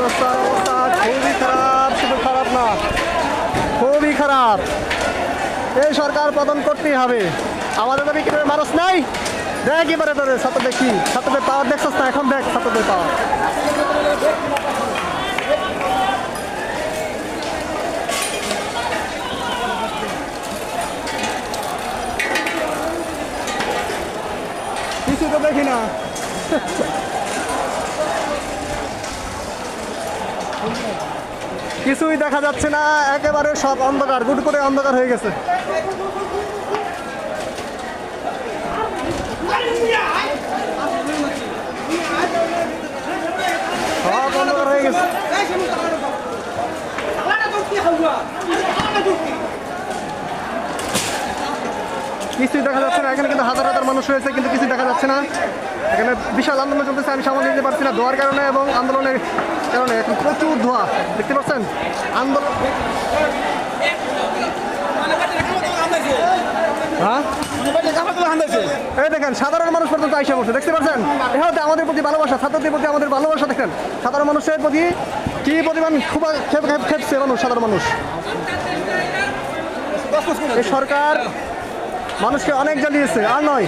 অবস্থা অবস্থা খুবই খারাপ, শুধু খারাপ না, খুবই খারাপ। এই সরকার পতন করতেই হবে। আমাদের দাবি কিভাবে মানুষ নাই, দেখ এবারে তোদের ছাত্রদের কি, ছাত্রদের পাওয়ার দেখছস না, এখন দেখ ছাত্রদের পাওয়ার। কিছু তো দেখি না। কিছুই দেখা যাচ্ছে না, একেবারে সব অন্ধকার, গুট করে অন্ধকার হয়ে গেছে। সব অন্ধকার হয়ে গেছে। কিছুই দেখা যাচ্ছে না। এখানে কিন্তু হাজার হাজার মানুষ হয়েছে, কিন্তু কিছুই দেখা যাচ্ছে না। এখানে বিশাল আন্দোলন চলতেছে, আমি সামাল দিতে পারছি না ধোয়ার কারণে এবং আন্দোলনের কারণে। এখন প্রচুর ধোঁয়া দেখতে পাচ্ছেন। আন্দোলন হ্যাঁ, এই দেখেন সাধারণ মানুষ পর্যন্ত আইসা বসে, দেখতে পাচ্ছেন। এ হতে আমাদের প্রতি ভালোবাসা, ছাত্রদের প্রতি আমাদের ভালোবাসা দেখেন। সাধারণ মানুষের প্রতি কি পরিমাণ খুব খেপছে মানুষ, সাধারণ মানুষ। এই সরকার মানুষকে অনেক জ্বালিয়েছে, আর নয়।